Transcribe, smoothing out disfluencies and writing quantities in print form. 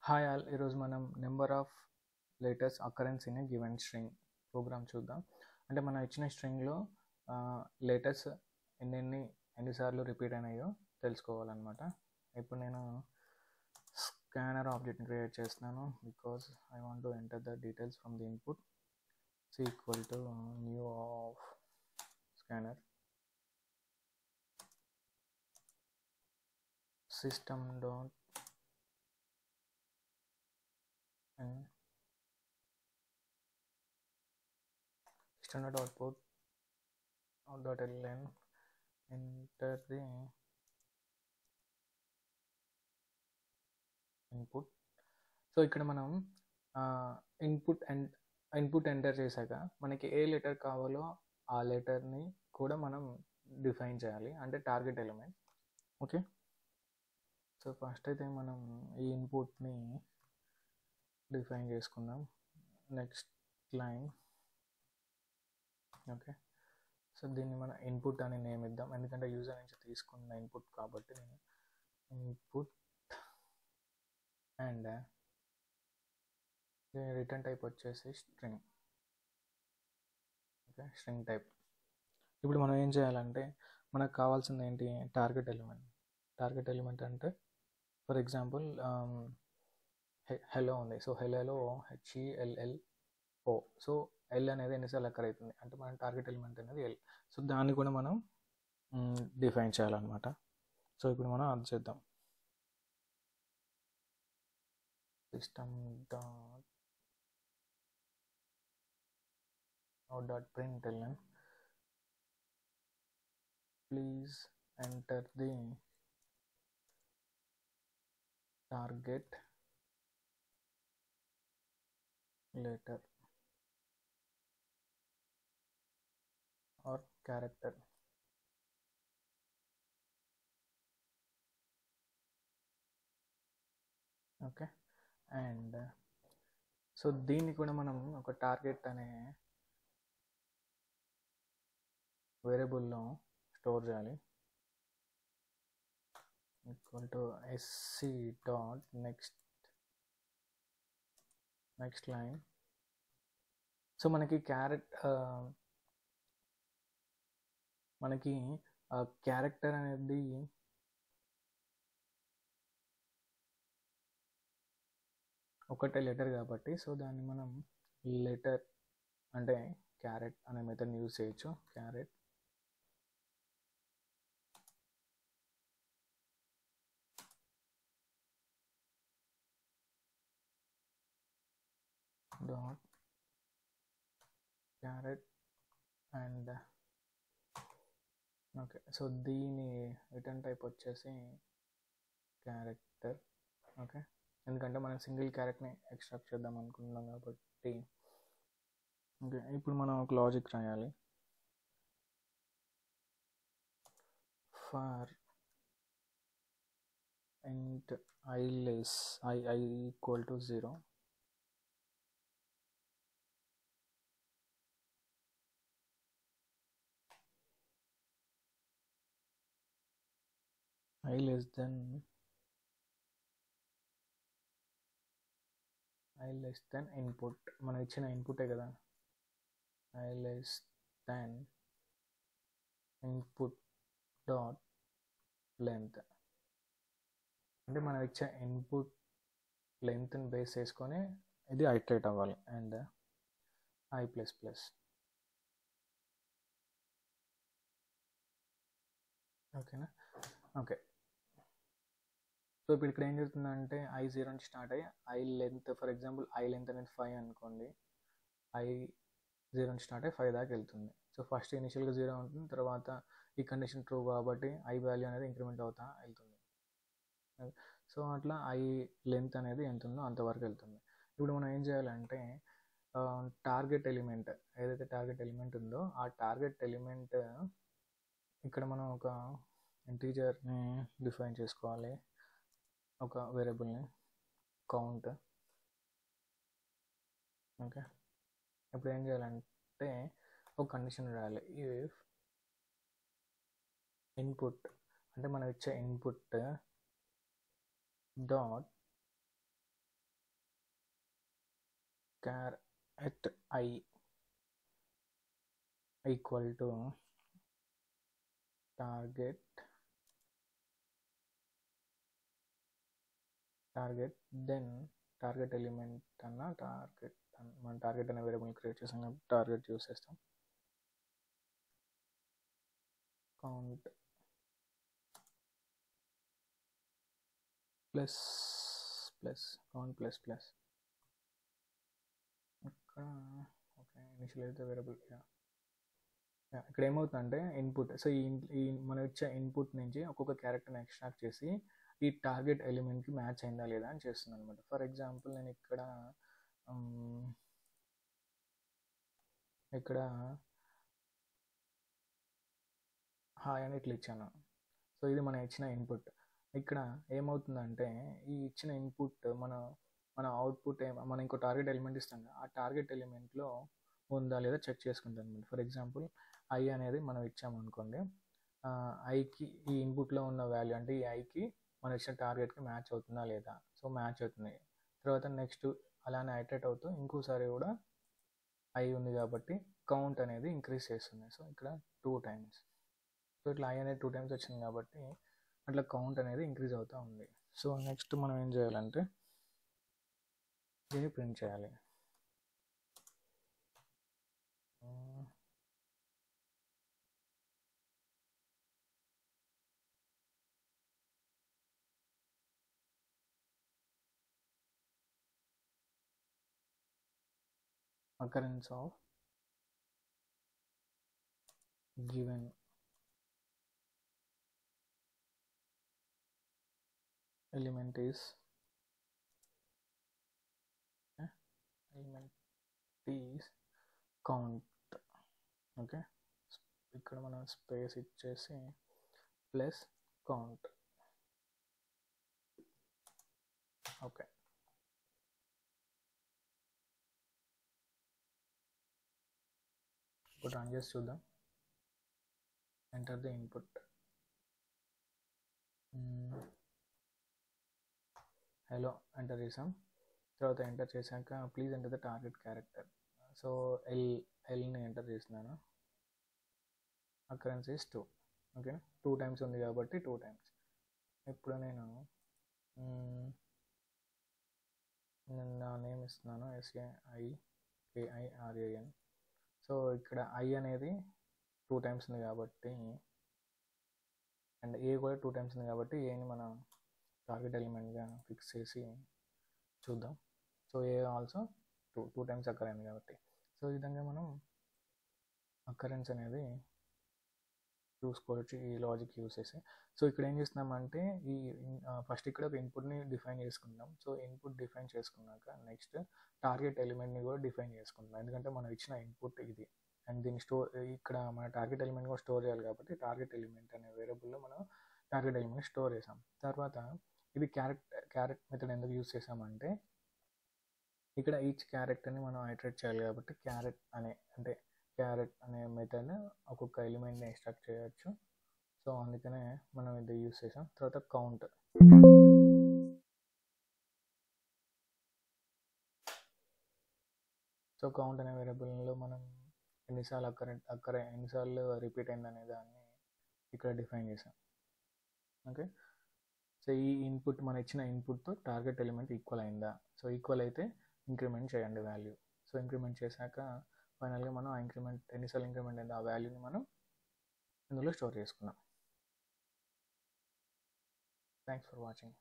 Hi all, ఈరోజు మనం number of letters occurrence in a given string program చూద్దాం. అంటే మనం ఇచ్చిన స్ట్రింగ్లో లెటర్స్ ఎన్నిసార్లు రిపీట్ అయినాయో తెలుసుకోవాలన్నమాట. ఇప్పుడు నేను స్కానర్ ఆబ్జెక్ట్ని క్రియేట్ చేస్తున్నాను because I want to enter the details from the input. Equal to new of scanner system dot output .ln enter the input. So ఇక్కడ మనం ఇన్పుట్ ఎంటర్ చేశాక మనకి ఏ లెటర్ కావాలో ఆ లెటర్ని కూడా మనం డిఫైన్ చేయాలి, అంటే target element. Okay, so first అయితే మనం ఈ ఇన్పుట్ని డిఫైన్ చేసుకుందాం. Next line. ఓకే, సో దీన్ని మనం ఇన్పుట్ అని నేమ్ ఇద్దాం, ఎందుకంటే యూజర్ నుంచి తీసుకున్న ఇన్పుట్ కాబట్టి. నేను ఇన్పుట్ అండ్ రిటర్న్ టైప్ వచ్చేసి స్ట్రింగ్. Okay, string type. ఇప్పుడు మనం ఏం చేయాలంటే మనకు కావాల్సింది ఏంటి? Target element. టార్గెట్ ఎలిమెంట్ అంటే ఫర్ ఎగ్జాంపుల్ హెలో ఉంది. సో హెలోలో HELLO. సో ఎల్ అనేది ఎన్నిసార్లు అక్కర్ అవుతుంది అంటే మన టార్గెట్ ఎలిమెంట్ అనేది ఎల్. సో దాన్ని కూడా మనం డిఫైన్ చేయాలన్నమాట. సో ఇప్పుడు మనం అది చేద్దాం. System dot println please enter the target letter or character. Okay, and so దీన్ని కూడా మనం ఒక టార్గెట్ అనే వేరియబుల్లో స్టోర్ చేయాలి. Equal to sc dot next line. So మనకి క్యారెక్టర్ అనేది ఒకటే లెటర్ కాబట్టి, సో దాన్ని మనం లెటర్ అంటే క్యారెట్ అనే మెథడ్ని యూజ్ చేయొచ్చు. Carrot dot carrot and okay, so దీని రిటర్న్ టైప్ వచ్చేసి క్యారెక్టర్. ఓకే, ఎందుకంటే మనం సింగిల్ క్యారెక్టర్ని ఎక్స్ట్రాక్ట్ చేద్దాం అనుకుంటున్నాం కాబట్టి. ఓకే, ఇప్పుడు మనం ఒక లాజిక్ రాయాలి. For int i equal to 0, i less than input. మనం ఇచ్చిన ఇన్పుటే కదా, i less than input dot length. అంటే మనం ఇచ్చే ఇన్పుట్ లెంత్ని బేస్ చేసుకొని ఇది ఐటరేట్ అవ్వాలి. And i++. ఓకేనా? ఓకే, సో ఇప్పుడు ఇక్కడ ఏం జరుగుతుందంటే i0 నుంచి స్టార్ట్ అయ్యి i length, for example i length అనేది 5 అనుకోండి. i0 నుంచి స్టార్ట్ అయ్యి 5 దాకా వెళ్తుంది. సో ఫస్ట్ ఇనిషియల్గా 0 ఉంటుంది, తర్వాత ఈ కండిషన్ ట్రూ కాబట్టి i వాల్యూ అనేది ఇంక్రిమెంట్ అవుతా వెళ్తుంది. సో అట్లా i లెంత్ అనేది ఎంత ఉందో అంతవరకు వెళ్తుంది. ఇప్పుడు మనం ఏం చేయాలంటే టార్గెట్ ఎలిమెంట్, ఏదైతే టార్గెట్ ఎలిమెంట్ ఉందో ఆ టార్గెట్ ఎలిమెంట్ ఇక్కడ మనం ఒక ఇంటీజర్ని డిఫైన్ చేసుకోవాలి, ఒక వేరియబుల్ని కౌంట్. ఓకే, ఇప్పుడు ఏం చేయాలంటే ఒక కండిషన్ రాయాలి. ఇఫ్ ఇన్పుట్ అంటే మనం ఇచ్చే input dot char at I equal to target then target element అన్న target మన target అనే వేరియబుల్ క్రియేట్ చేసాం కాబట్టి టార్గెట్ యూస్ చేస్తాం. కౌంట్ ప్లస్ కౌంట్ ప్లస్ ఇక్కడ ఓకే ఇనిషియలైజ్ ద వేరియబుల్. ఇక్కడ ఏమవుతుందంటే ఇన్పుట్, సో ఈ మనం ఇచ్చే ఇన్పుట్ నుంచి ఒక్కొక్క క్యారెక్టర్ని ఎక్స్ట్రాక్ట్ చేసి ఈ టార్గెట్ ఎలిమెంట్కి మ్యాచ్ అయిందా లేదా అని చేస్తుంది అనమాట. ఫర్ ఎగ్జాంపుల్ నేను ఇక్కడ హాయ్ అని ఇట్లా ఇచ్చాను. సో ఇది మనం ఇచ్చిన ఇన్పుట్. ఇక్కడ ఏమవుతుందంటే ఈ ఇచ్చిన ఇన్పుట్ మన అవుట్పుట్ మనం ఇంకో టార్గెట్ ఎలిమెంట్ ఇస్తాం, ఆ టార్గెట్ ఎలిమెంట్లో ఉందా లేదా చెక్ చేసుకుంటాం అనమాట. ఫర్ ఎగ్జాంపుల్ ఐ అనేది మనం ఇచ్చామనుకోండి, ఐకి ఈ ఇన్పుట్లో ఉన్న వాల్యూ అంటే ఈ ఐకి మనం ఇచ్చిన టార్గెట్కి మ్యాచ్ అవుతుందా లేదా. సో మ్యాచ్ అవుతుంది. తర్వాత నెక్స్ట్ అలానే ఐటరేట్ అవుతూ ఇంకోసారి కూడా ఐ ఉంది కాబట్టి కౌంట్ అనేది ఇంక్రీజ్ చేస్తుంది. సో ఇక్కడ 2 times. సో ఇట్లా ఐ అనేది 2 times వచ్చింది కాబట్టి అట్లా కౌంట్ అనేది ఇంక్రీజ్ అవుతూ ఉంది. సో నెక్స్ట్ మనం ఏం చేయాలంటే దీన్ని ప్రింట్ చేయాలి. occurrence of given element is count. Okay, ఇక్కడ మనం స్పేస్ ఇచ్చేసి ప్లస్ కౌంట్. ఓకే, ఇప్పుడు రన్ చేసి చూద్దాం. Enter the input. Hello enter చేసాం. తర్వాత ఎంటర్ చేశాక please enter the target character. So ఎల్ని ఎంటర్ చేసినాను. Occurrence is 2. ఓకేనా, 2 times ఉంది కాబట్టి 2 times. ఇప్పుడు నేను నా నేమ్ ఇస్తున్నాను, SAIKIRAN. సో ఇక్కడ ఐ అనేది 2 times ఉంది కాబట్టి అండ్ ఏ కూడా 2 times ఉంది కాబట్టి ఏని మనం టార్గెట్ ఎలిమెంట్గా ఫిక్స్ చేసి చూద్దాం. సో ఏ ఆల్సో 2 times అక్కర్ అయింది కాబట్టి. సో ఈ విధంగా మనం అకరెన్స్ అనేది చూసుకోవచ్చు ఈ లాజిక్ యూస్ చేసి. సో ఇక్కడ ఏం చేస్తున్నామంటే ఈ ఫస్ట్ ఇక్కడ ఒక ఇన్పుట్ని డిఫైన్ చేసుకుందాం. సో ఇన్పుట్ డిఫైన్ చేసుకున్నాక నెక్స్ట్ టార్గెట్ ఎలిమెంట్ని కూడా డిఫైన్ చేసుకుంటాం. ఎందుకంటే మనం ఇచ్చిన ఇన్పుట్ ఇది అండ్ దీన్ని ఇక్కడ మన టార్గెట్ ఎలిమెంట్ కూడా స్టోర్ చేయాలి కాబట్టి టార్గెట్ ఎలిమెంట్ అనే వేరియబుల్లో మనం టార్గెట్ ఎలిమెంట్ స్టోర్ చేసాం. తర్వాత ఇది క్యారెట్ మెథడ్ ఎందుకు యూస్ చేసామంటే ఇక్కడ ఈచ్ క్యారెక్టర్ని మనం ఐటరేట్ చేయాలి కాబట్టి క్యారెట్ అనే మెథడ్ ఒక్కొక్క ఎలిమెంట్ని ఎక్స్ట్రాక్ట్ చేయొచ్చు. సో అందుకనే మనం ఇది యూస్ చేసాం. తర్వాత కౌంట్. సో కౌంట్ అనే వేరియబుల్లో మనం ఎన్నిసార్లు రిపీట్ అయిందనే దాన్ని ఇక్కడ డిఫైన్ చేసాం. ఓకే, సో ఈ ఇన్పుట్ మన ఇచ్చిన ఇన్పుట్తో టార్గెట్ ఎలిమెంట్ ఈక్వల్ అయిందా. సో ఈక్వల్ అయితే ఇంక్రిమెంట్ చేయండి వాల్యూ. సో ఇంక్రిమెంట్ చేశాక ఫైనల్గా మనం ఆ ఇంక్రిమెంట్ ఎన్నిసార్లు ఇంక్రిమెంట్ అయిందో ఆ వాల్యూని మనం ఇందులో స్టోర్ చేసుకున్నాం. Thanks for watching.